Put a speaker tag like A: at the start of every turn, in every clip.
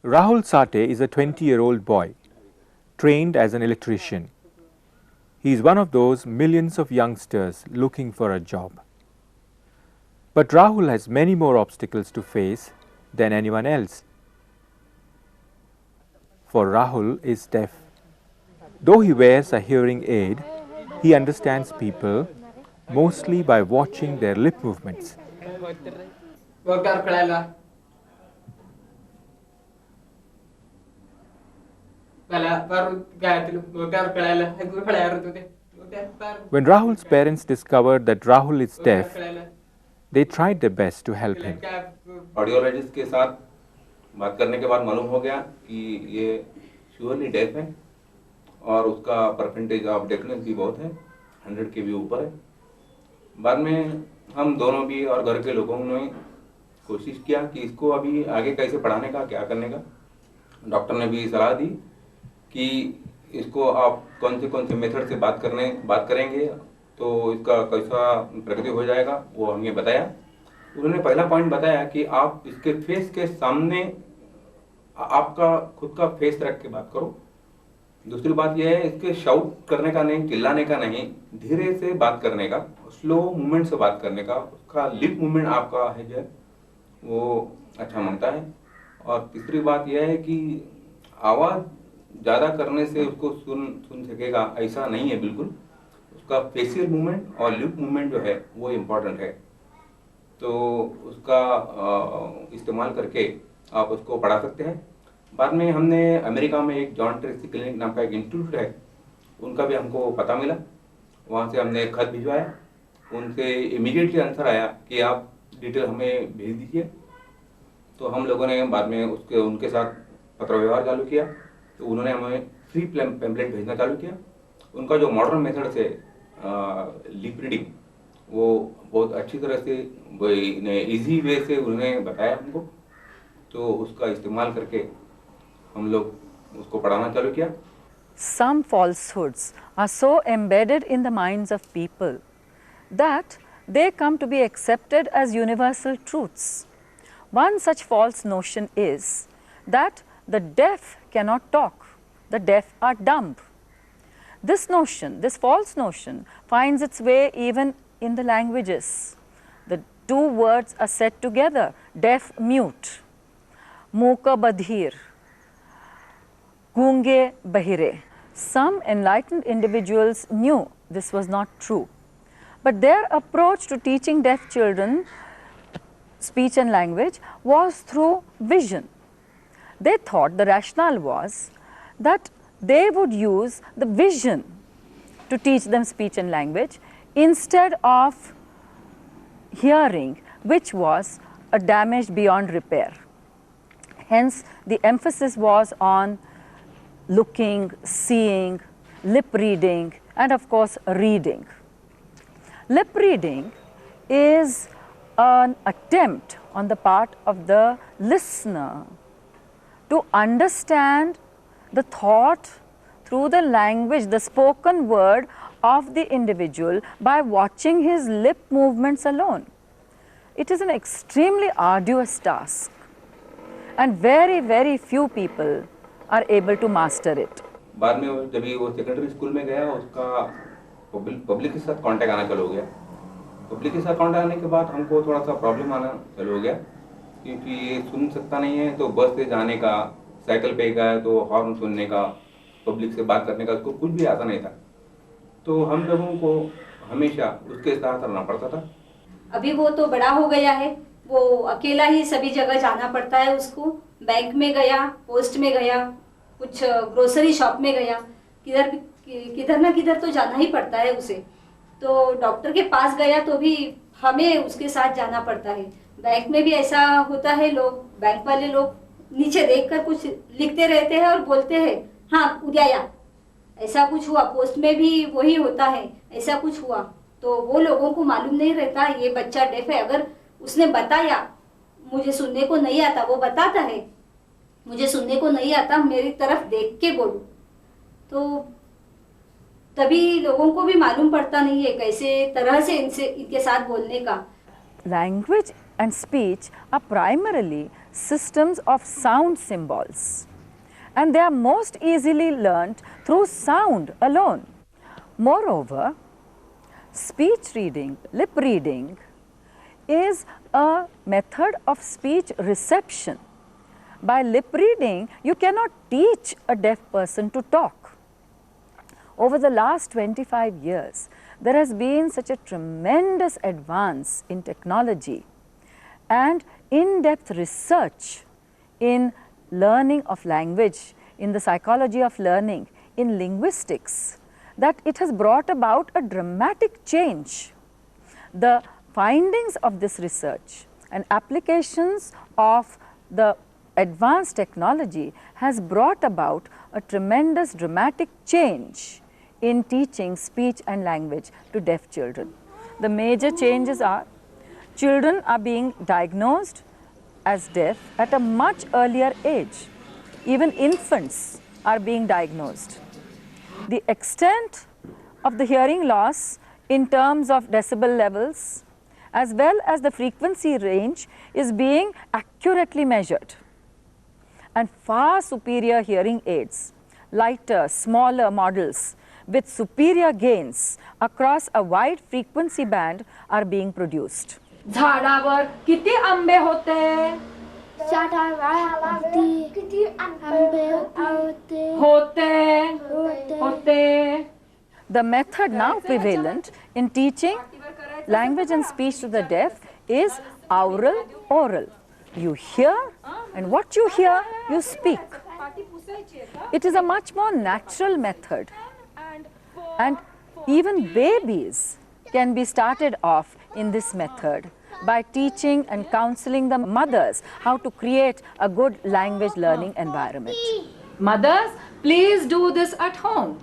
A: Rahul Sate is a 20-year-old boy, trained as an electrician. He is one of those millions of youngsters looking for a job. But Rahul has many more obstacles to face than anyone else. For Rahul is deaf. Though he wears a hearing aid, he understands people mostly by watching their lip movements. When Rahul's parents discovered that Rahul is deaf, they tried their best to help him.
B: Audiologist के साथ बात करने के बाद मालूम हो गया कि ये श्योरली डेफ है और उसका परसेंटेज ऑफ डेफनेस भी बहुत है, 100 के भी ऊपर है। बाद में हम दोनों भी और घर के लोगों ने कोशिश किया कि इसको अभी आगे कैसे पढ़ाने का, क्या करने का। डॉक्टर ने भी सलाह दी कि इसको आप कौन से मेथड से बात करेंगे तो इसका कैसा प्रगति हो जाएगा, वो हमें बताया। उन्होंने पहला पॉइंट बताया कि आप इसके फेस के सामने आपका खुद का फेस रख के बात करो। दूसरी बात यह है, इसके शाउट करने का नहीं, चिल्लाने का नहीं, धीरे से बात करने का, स्लो मूवमेंट से बात करने का। उसका लिप मूवमेंट आपका है जो वो अच्छा मांगता है। और तीसरी बात यह है कि आवाज़ ज़्यादा करने से उसको सुन सकेगा ऐसा नहीं है बिल्कुल। उसका फेशियल मूवमेंट और लिप मूवमेंट जो है वो इम्पॉर्टेंट है, तो उसका इस्तेमाल करके आप उसको पढ़ा सकते हैं। बाद में हमने अमेरिका में एक जॉन ट्रेसी क्लिनिक नाम का एक इंस्टीट्यूट है, उनका भी हमको पता मिला। वहाँ से हमने खत भिजवाया, उनसे इमीडिएटली आंसर आया कि आप डिटेल हमें भेज दीजिए। तो हम लोगों ने बाद में उनके साथ पत्र व्यवहार चालू किया, तो उन्होंने हमें फ्री पैम्पलेट भेजना चालू किया। उनका जो मॉडर्न मेथड से लिप रीडिंग वो बहुत अच्छी तरह से इजी वे से उन्होंने बताया हमको, तो उसका इस्तेमाल करके हम लोग उसको पढ़ाना चालू किया।
C: Some falsehoods are so embedded in the minds of people that they come to be accepted as universal truths. One such false notion is that the deaf cannot talk, the deaf are dumb. This notion, this false notion, finds its way even in the languages. The two words are said together, deaf mute, mooka badhir, gunge bahire. Some enlightened individuals knew this was not true, but their approach to teaching deaf children speech and language was through vision. They thought the rationale was that they would use the vision to teach them speech and language instead of hearing, which was a damage beyond repair. Hence, the emphasis was on looking, seeing, lip reading, and of course, reading. Lip reading is an attempt on the part of the listener to understand the thought through the language, the spoken word of the individual by watching his lip movements alone. It is an extremely arduous task, and very, very few people are able to master it.
B: बाद में जब वो secondary school में गया, उसका public के साथ contact आना चालू हो गया। पब्लिक के साथ कांटेक्ट आने के बाद हमको थोड़ा सा प्रॉब्लम आना चालू हो गया, क्योंकि ये सुन सकता नहीं है, तो बस से जाने का, साइकिल पे गया तो हॉर्न सुनने का, पब्लिक से बात करने का उसको कुछ भी आता नहीं था। तो हम लोगों को हमेशा उसके साथ रहना पड़ता था।
D: अभी वो तो बड़ा हो गया है, वो अकेला ही सभी जगह जाना पड़ता है उसको। बैंक में गया, पोस्ट में गया, कुछ ग्रोसरी शॉप में गया, किधर ना किधर तो जाना ही पड़ता है उसे। तो डॉक्टर के पास गया तो भी हमें उसके साथ जाना पड़ता है। बैंक में भी ऐसा होता है, लोग बैंक वाले लोग नीचे देखकर कुछ लिखते रहते हैं और बोलते हैं हाँ उद्या या, ऐसा कुछ हुआ। पोस्ट में भी वही होता है, ऐसा कुछ हुआ। तो वो लोगों को मालूम नहीं रहता ये बच्चा डेफ है। अगर उसने बताया मुझे सुनने को नहीं आता, वो बताता है मुझे सुनने को नहीं आता, मेरी तरफ देख के बोलो, तो तभी लोगों को भी मालूम पड़ता नहीं है कैसे तरह से इनके साथ बोलने का।
C: Language and speech are primarily systems of sound symbols, and they are most easily learnt through sound alone. Moreover, speech reading, lip reading, is a method of speech reception. By lip reading, you cannot teach a deaf person to talk. Over the last 25 years, there has been such a tremendous advance in technology and in-depth research in learning of language, in the psychology of learning, in linguistics, that it has brought about a dramatic change. The findings of this research and applications of the advanced technology has brought about a tremendous dramatic change in teaching speech and language to deaf children. The major changes are children are being diagnosed as deaf at a much earlier age. Even infants are being diagnosed. The extent of the hearing loss in terms of decibel levels as well as the frequency range is being accurately measured. And far superior hearing aids, lighter, smaller models with superior gains across a wide frequency band are being produced.
E: झाडावर किती आंबे होते? होते.
C: The method now prevalent in teaching language and speech to the deaf is oral. You hear, and what you hear, you speak. It is a much more natural method, and even babies can be started off in this method by teaching and counseling the mothers how to create a good language learning environment.
E: Mothers, please do this at home.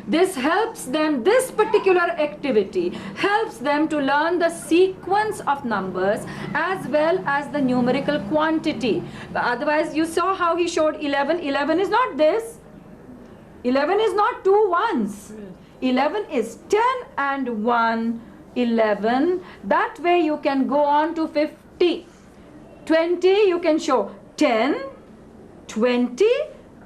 E: This helps them, this particular activity helps them to learn the sequence of numbers as well as the numerical quantity. Otherwise, you saw how he showed 11. 11 is not this. 11 is not 2 ones. 11 is 10 and 1. 11. That way you can go on to 50. 20 you can show 10, 20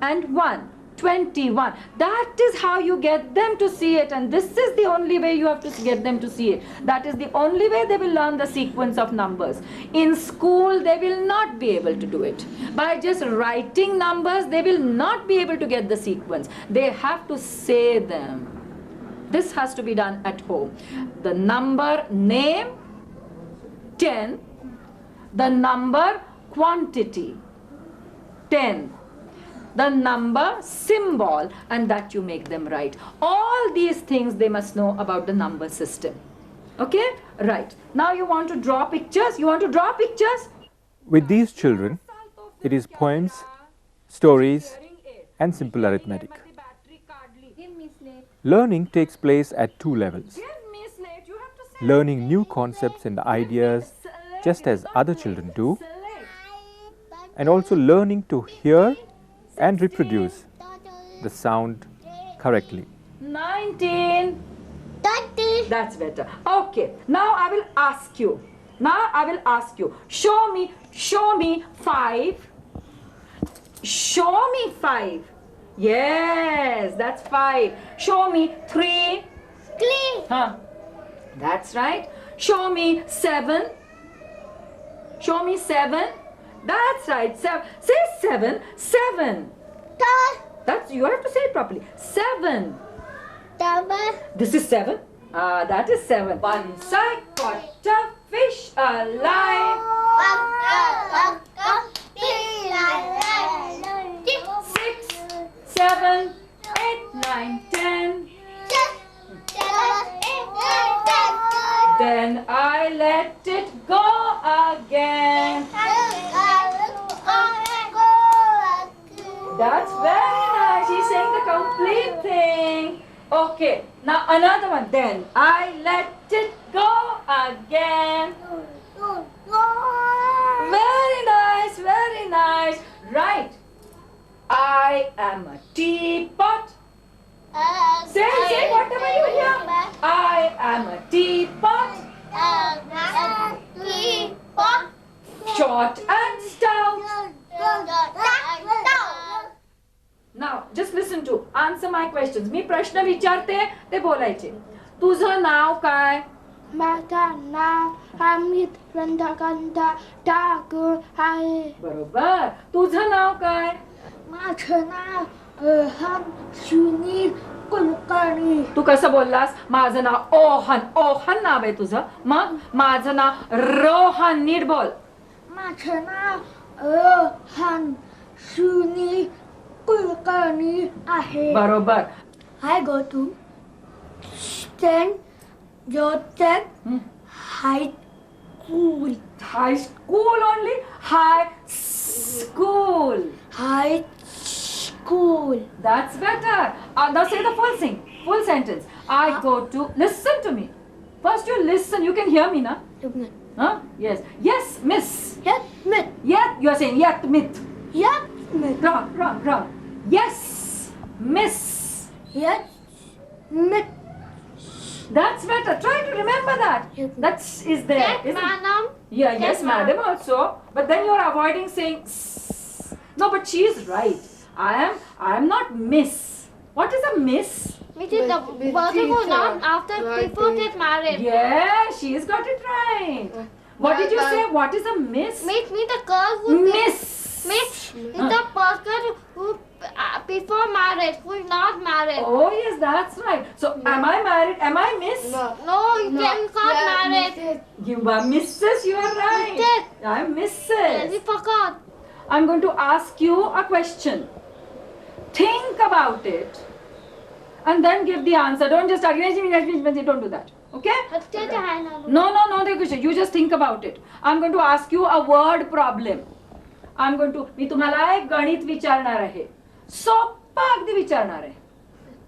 E: and 1. 21. That is how you get them to see it, and this is the only way you have to get them to see it. That is the only way they will learn the sequence of numbers. In school they will not be able to do it. By just writing numbers they will not be able to get the sequence. They have to say them. This has to be done at home. The number name 10, the number quantity 10, the number symbol, and that you make them write. All these things they must know about the number system. Okay? Right. Now you want to draw pictures? You want to draw pictures?
A: With these children, it is poems, stories, and simple arithmetic. Learning takes place at 2 levels. Learning new concepts and ideas just as other children do, and also learning to hear and reproduce the sound correctly.
E: 19. 30. That's better. Okay. Now I will ask you. Show me 5. Show me 5. Yes, that's 5. Show me 3. 3. Huh. That's right. Show me 7. Show me 7. That's right. Say 7. 7. That's, you have to say it properly. 7. This is 7. That is 7. Once I caught a fish alive. 6, 7, 8, 9, 10. Then I let it go again. That's very nice. She's saying the complete thing. Okay, now another one. Then I let it go again. Very nice, very nice. Right. I am a teapot. Say whatever you hear. I am a teapot. Short and stout. Now, just listen to, answer my questions. मी प्रश्न विचारते ते बोलायचे. तुझं नाव काय?
F: माझं नाव अमित चंद्रकांत ठाकूर आहे.
E: बरोबर. तुझं नाव काय?
F: माझं नाव सुनील कुलकर्णी.
E: तू कसं बोललास? माझं नाव ओहन. ओहन नाव आहे तुझं. मग माझं नाव रोहन. नीट बोल.
F: माझं नाव रोहन सुनील कुलकर्णी आहे.
E: बरोबर.
F: I go to St. Joseph High School.
E: High school only? High school.
F: High School.
E: That's better. Now say the full thing. Full sentence. I go to, listen to me. First you listen. You can hear me, na? Huh? Yes. Yes, miss.
F: Yes, Smith.
E: Yet, you are saying yet, myth.
F: Yes, Smith.
E: Wrong. Yes, miss.
F: Yes, Smith.
E: That's better. Try to remember that.
F: Yes.
E: That is there.
F: Yes,
E: isn't it?
F: madam.
E: Yeah,
F: Yes,
E: yes, madam also. But then you are avoiding saying s. No, but she is right. I am not miss. What is a miss?
F: Which is the person who not after before get married.
E: Yeah, she's got it right. What did you say? What is a miss?
F: Means the girl who
E: Miss.
F: Miss is the person who before marriage, who is not married.
E: Oh yes, that's right. So am I married? Am I miss?
F: No, you can't married.
E: You are Mrs. You are right.
F: Mrs.
E: I'm
F: We
E: Mrs.
F: forgot.
E: I'm going to ask you a question. Think about it and then give the answer. Don't just argue. Don't do that. Okay? No, you just think about it. I'm going to ask you a word problem. मी तुम्हाला एक गणित विचारणार आहे. सोप्पा अगदी विचारणार आहे.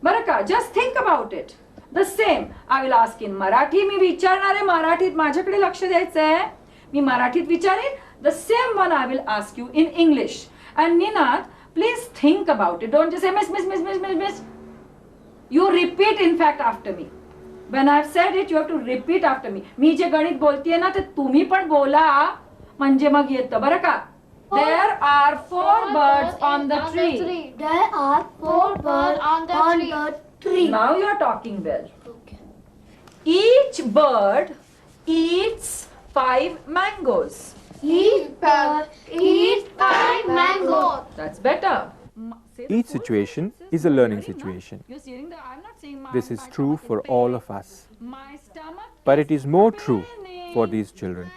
E: बरं का? Just think about it. The same. I will ask in Marathi. मी विचारणार आहे मराठीत. माझ्याकडे लक्ष द्यायचं आहे. मी मराठीत विचारेन. The same one I will ask you in English. And Ninad, please think about it. Don't just say miss. You repeat in fact after me. When I've said it, you have to repeat after me. मी जे गणित बोलतेय ना ते तुम्ही पण बोला म्हणजे मग येतं बरं का? There are 4 birds on the tree.
F: There are 4 birds on the tree.
E: Now you are talking well. Okay. Each bird eats 5 mangoes.
F: Each bird eats 5 mangoes.
E: That's better.
A: Each situation is a learning situation.
E: You're hearing that? I'm not saying
A: This is true for all of us.
E: my stomach.
A: But it is more true for these children.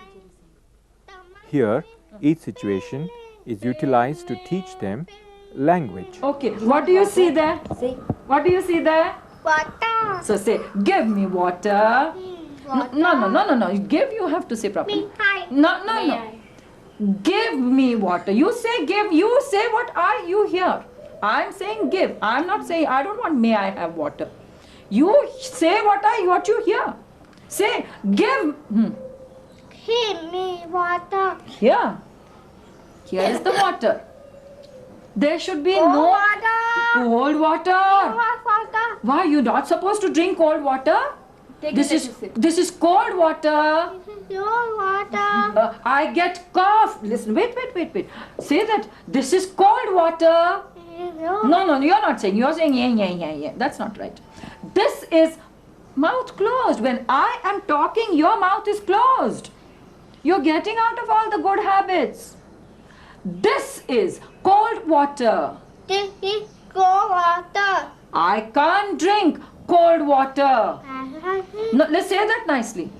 A: Here, each situation is utilized to teach them language.
E: Okay, what do you see there?
F: See.
E: What do you see there?
F: Water.
E: So say, give me water. No. Give, you have to say properly. No. Give me water. You say give, you say what are you here? I'm saying give. I'm not saying, I don't want may I have water. You say what you hear. Say give.
F: Give me water.
E: Here is the water. There should be no
F: water.
E: cold water.
F: Water.
E: Why you not supposed to drink cold water? This is cold water.
F: Your water.
E: I get cough. Listen, wait. Say that this is cold water. No, you're not saying. You're saying yeah. That's not right. This is mouth closed. When I am talking, your mouth is closed. You're getting out of all the good habits. This is cold water.
F: This is cold water.
E: I can't drink cold water. No, let's say that nicely.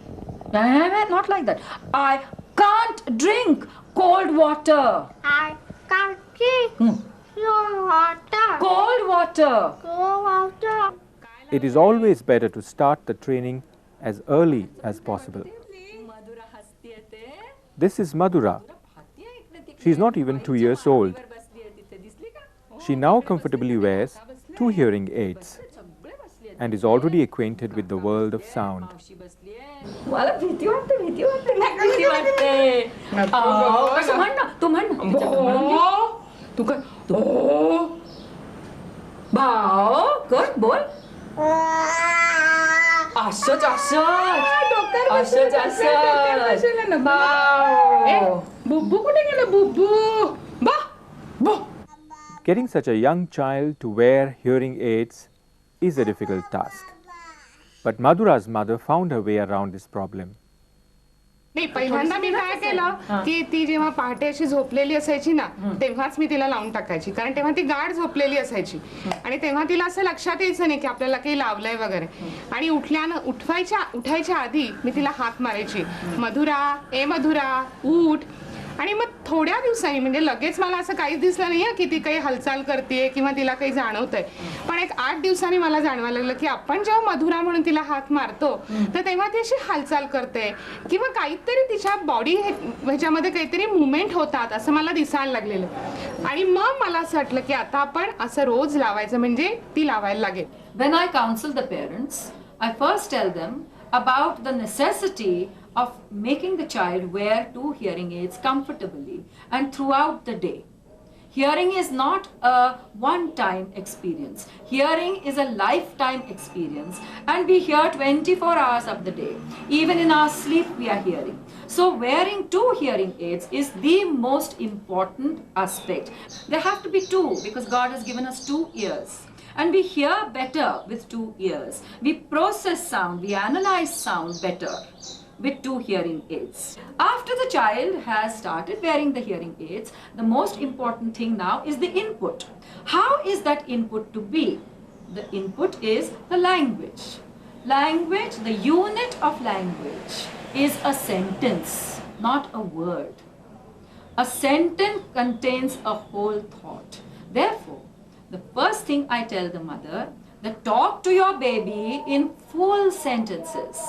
E: Not like that. I can't drink cold water.
F: I can't drink your water.
E: Cold water.
F: Cold water.
A: It is always better to start the training as early as possible. This is Madhura. She is not even 2 years old. She now comfortably wears 2 hearing aids and is already acquainted with the world of sound.
E: मला भीती वाटते, भीती वाटते, भीती वाटते. कसं म्हण ना, तू म्हण ना. तू कर. भाव कर, बोल. असंच असंच असंच असंच. भाव. बुब्बू कुठे गेलं, बुब्बू? बा बो.
A: Getting such a young child to wear hearing aids is a difficult task. But Madhura's mother found her way around this problem.
G: नाही, पहिल्यांदा मी काय केलं की ती जेव्हा पहाटे अशी झोपलेली असायची ना तेव्हाच मी तिला लावून टाकायची, कारण तेव्हा ती गाढ झोपलेली असायची आणि तेव्हा तिला असं लक्षात यायचं नाही की आपल्याला काही लावलंय वगैरे. आणि उठायच्या आधी मी तिला हाक मारायची, मधुरा, ए मधुरा, उठ. आणि मग थोड्या दिवसांनी, म्हणजे लगेच मला असं काहीच दिसलं नाही की ती काही हालचाल करते किंवा तिला काही जाणवतंय, पण एक 8 दिवसांनी मला जाणवायला लागलं की आपण जेव्हा मधुरा म्हणून तिला हाक मारतो तर तेव्हा ती अशी हालचाल करते किंवा काहीतरी तिच्या बॉडी ह्याच्यामध्ये काहीतरी मुवमेंट होतात असं मला दिसायला लागलेलं. आणि मग मला असं वाटलं की आता आपण असं रोज लावायचं, म्हणजे ती लावायला लागेल.
E: When I counsel the parents, I first tell them about the necessity of making the child wear 2 hearing aids comfortably and throughout the day. Hearing is not a one-time experience. Hearing is a lifetime experience, and we hear 24 hours of the day. Even in our sleep we are hearing. So wearing 2 hearing aids is the most important aspect. There have to be 2 because God has given us 2 ears. And we hear better with 2 ears. We process sound, we analyze sound better with 2 hearing aids. After the child has started wearing the hearing aids, the most important thing now is the input. How is that input to be? The input is the language. Language, the unit of language, is a sentence, not a word. A sentence contains a whole thought. Therefore, the first thing I tell the mother, that talk to your baby in full sentences.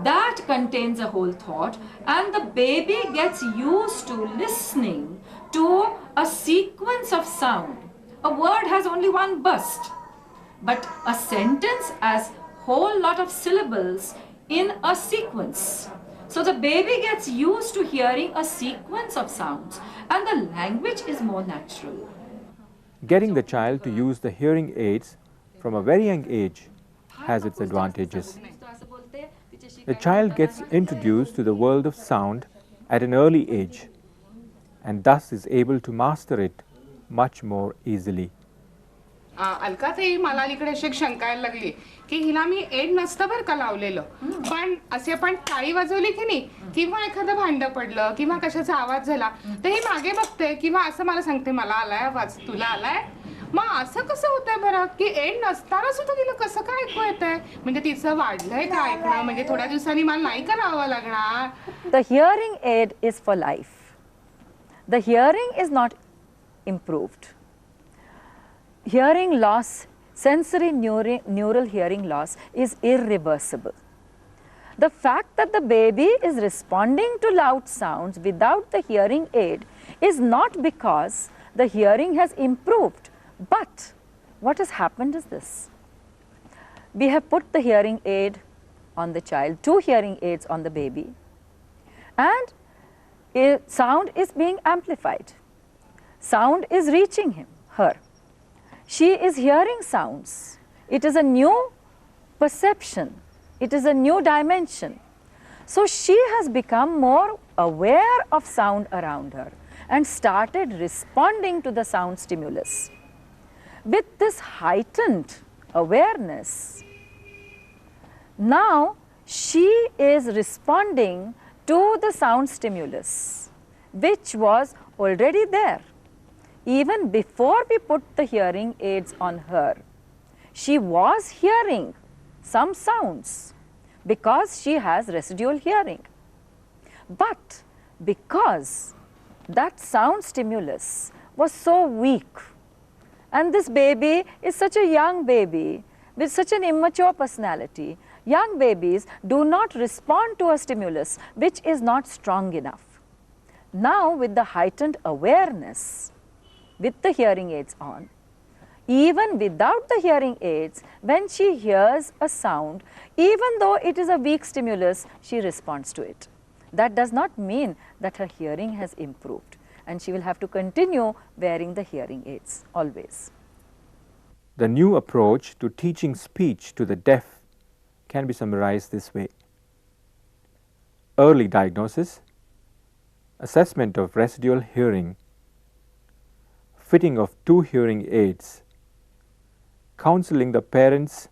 E: That contains a whole thought, and the baby gets used to listening to a sequence of sound. A word has only one burst, but a sentence has whole lot of syllables in a sequence. So the baby gets used to hearing a sequence of sounds, and the language is more natural.
A: Getting the child to use the hearing aids from a very young age has its advantages. The child gets introduced to the world of sound at an early age and thus is able to master it much more easily.
G: Alka ताई, मला अलीकडे अशी एक शंका यायला लागली की हिला मी एड नसतं बरं का लावलेलं, पण असे आपण टाळी वाजवली की नाही किंवा एखादं भांडं पडलं किंवा कशाचा आवाज झाला तर ही मागे बघते किंवा असं मला सांगते, मला आलाय आवाज, तुला आलाय. मग असं कसं होतंय बरं की एड नसताना सुद्धा तिला कसं काय ऐकू येतंय? म्हणजे तिचं वाढलंय का ऐकणं? म्हणजे थोड्या दिवसांनी मला नाही का लावावं लागणार?
C: The hearing aid is for life. The hearing is not improved. Hearing loss, sensory neural hearing loss is irreversible. The fact that the baby is responding to loud sounds without the hearing aid is not because the hearing has improved, but what has happened is this. We have put the hearing aid on the child, 2 hearing aids on the baby, and sound is being amplified. Sound is reaching her. She is hearing sounds. It is a new perception. It is a new dimension. So she has become more aware of sound around her and started responding to the sound stimulus. With this heightened awareness, now she is responding to the sound stimulus, which was already there. Even before we put the hearing aids on her, she was hearing some sounds because she has residual hearing. But because that sound stimulus was so weak, and this baby is such a young baby with such an immature personality, Young babies do not respond to a stimulus which is not strong enough. Now, with the heightened awareness, with the hearing aids on, even without the hearing aids, when she hears a sound, even though it is a weak stimulus, she responds to it. That does not mean that her hearing has improved, and she will have to continue wearing the hearing aids always.
A: The new approach to teaching speech to the deaf can be summarized this way: early diagnosis, assessment of residual hearing, fitting of 2 hearing aids, counseling the parents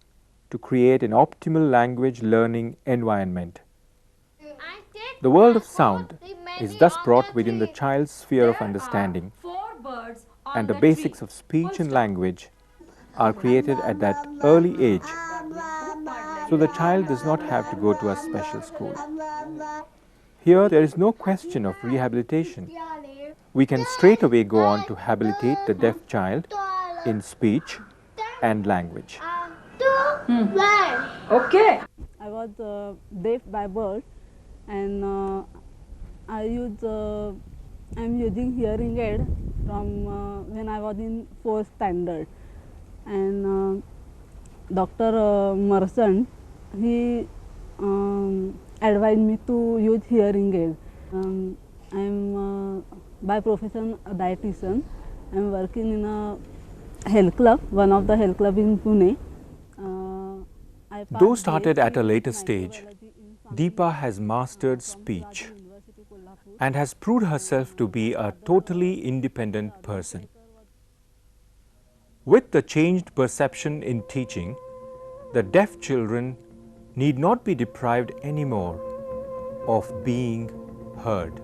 A: to create an optimal language learning environment. The world of sound is thus brought within the child's sphere of understanding, and the basics of speech and language are created at that early age, so the child does not have to go to a special school. Here there is no question of rehabilitation. We can straight away go on to habilitate the deaf child in speech and language.
C: Okay.
H: I was deaf by birth, and I'm using hearing aid from when I was in 4th standard. And Dr. Merson, he advised me to use hearing aid. I'm by profession a dietitian. I'm working in a health club, one of the health club in Pune.
A: Though started at a later stage, Deepa has mastered speech and has proved herself to be a totally independent person. With the changed perception in teaching, the deaf children need not be deprived anymore of being heard.